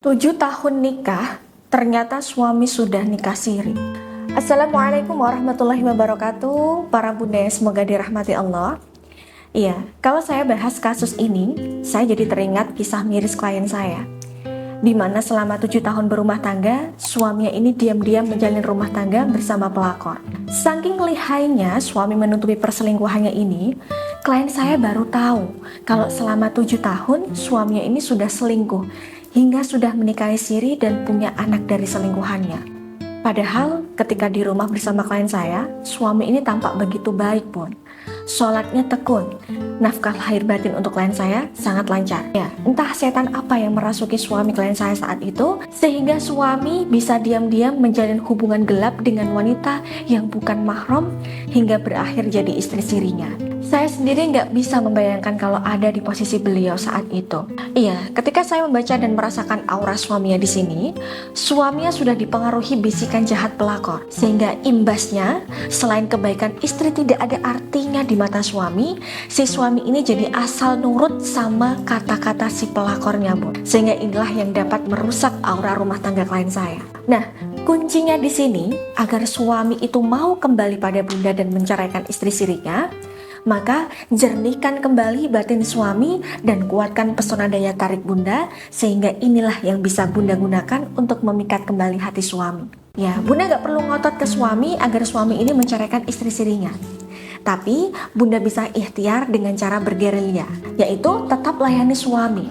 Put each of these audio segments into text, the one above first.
7 tahun nikah, ternyata suami sudah nikah siri. Assalamualaikum warahmatullahi wabarakatuh. Para bunda yang semoga dirahmati Allah. Iya, kalau saya bahas kasus ini, saya jadi teringat kisah miris klien saya, di mana selama 7 tahun berumah tangga, suaminya ini diam-diam menjalin rumah tangga bersama pelakor. Saking lihainya suami menutupi perselingkuhannya ini, klien saya baru tahu kalau selama 7 tahun suaminya ini sudah selingkuh, hingga sudah menikahi siri dan punya anak dari selingkuhannya. Padahal ketika di rumah bersama klien saya, suami ini tampak begitu baik pun. Sholatnya tekun, nafkah lahir batin untuk klien saya sangat lancar. Ya, entah setan apa yang merasuki suami klien saya saat itu, sehingga suami bisa diam-diam menjalin hubungan gelap dengan wanita yang bukan mahram hingga berakhir jadi istri sirinya. Saya sendiri nggak bisa membayangkan kalau ada di posisi beliau saat itu. Iya, ketika saya membaca dan merasakan aura suaminya di sini, suaminya sudah dipengaruhi bisikan jahat pelakor, sehingga imbasnya selain kebaikan istri tidak ada artinya di mata suami, si suami ini jadi asal nurut sama kata-kata si pelakornya, Bu. Sehingga inilah yang dapat merusak aura rumah tangga klien saya. Nah, kuncinya di sini agar suami itu mau kembali pada bunda dan menceraikan istri sirinya, maka jernihkan kembali batin suami dan kuatkan pesona daya tarik bunda, sehingga inilah yang bisa bunda gunakan untuk memikat kembali hati suami. Ya, bunda gak perlu ngotot ke suami agar suami ini menceraikan istri sirinya, tapi bunda bisa ikhtiar dengan cara bergerilya, yaitu tetap layani suami,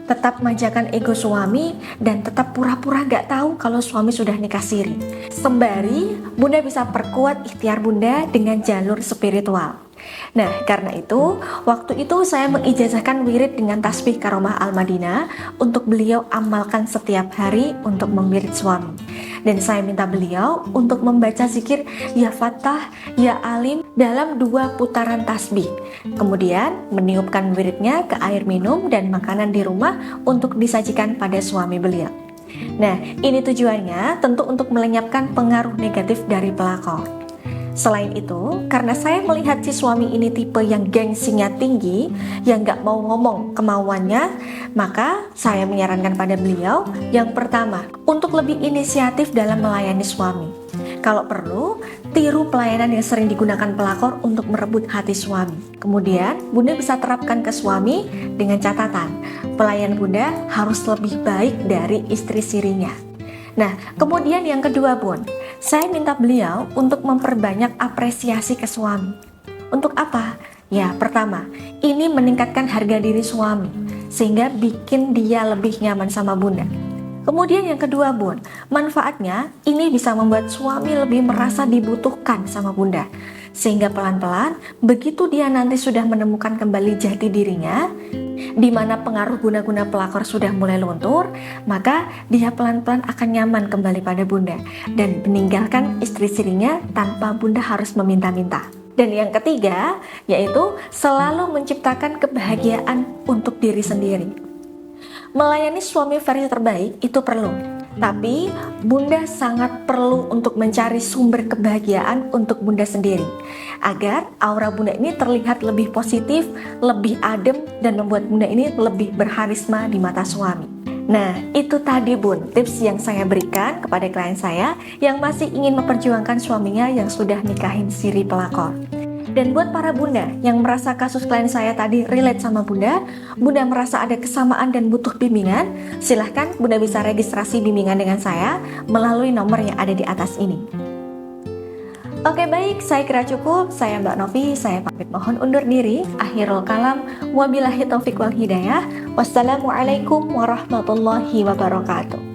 tetap manjakan ego suami, dan tetap pura-pura gak tahu kalau suami sudah nikah siri. Sembari bunda bisa perkuat ikhtiar bunda dengan jalur spiritual. Nah, karena itu, waktu itu saya mengijazahkan wirid dengan tasbih Karomah Al-Madinah untuk beliau amalkan setiap hari untuk memwirid suami. Dan saya minta beliau untuk membaca zikir Ya Fattah, Ya Alim dalam 2 putaran tasbih. Kemudian meniupkan wiridnya ke air minum dan makanan di rumah untuk disajikan pada suami beliau. Nah, ini tujuannya tentu untuk melenyapkan pengaruh negatif dari pelakor. Selain itu, karena saya melihat si suami ini tipe yang gengsinya tinggi, yang gak mau ngomong kemauannya, maka saya menyarankan pada beliau yang pertama, untuk lebih inisiatif dalam melayani suami. Kalau perlu, tiru pelayanan yang sering digunakan pelakor untuk merebut hati suami. Kemudian, bunda bisa terapkan ke suami dengan catatan, pelayan bunda harus lebih baik dari istri sirinya. Nah, kemudian yang kedua, Bun, saya minta beliau untuk memperbanyak apresiasi ke suami. Untuk apa? Ya, pertama, ini meningkatkan harga diri suami, sehingga bikin dia lebih nyaman sama bunda. Kemudian yang kedua, Bun, manfaatnya ini bisa membuat suami lebih merasa dibutuhkan sama bunda, sehingga pelan-pelan begitu dia nanti sudah menemukan kembali jati dirinya, di mana pengaruh guna-guna pelakor sudah mulai luntur, maka dia pelan-pelan akan nyaman kembali pada bunda dan meninggalkan istri sirinya tanpa bunda harus meminta-minta. Dan yang ketiga, yaitu selalu menciptakan kebahagiaan untuk diri sendiri. Melayani suami versi terbaik itu perlu, tapi bunda sangat perlu untuk mencari sumber kebahagiaan untuk bunda sendiri, agar aura bunda ini terlihat lebih positif, lebih adem, dan membuat bunda ini lebih berharisma di mata suami. Nah, itu tadi, Bun, tips yang saya berikan kepada klien saya yang masih ingin memperjuangkan suaminya yang sudah nikahin siri pelakor. Dan buat para bunda yang merasa kasus klien saya tadi relate sama bunda merasa ada kesamaan dan butuh bimbingan, silahkan bunda bisa registrasi bimbingan dengan saya melalui nomor yang ada di atas ini. Oke, baik, saya kira cukup. Saya Mbak Novi, saya pamit mohon undur diri. Akhirul kalam, wabillahi taufiq wal hidayah. Wassalamualaikum warahmatullahi wabarakatuh.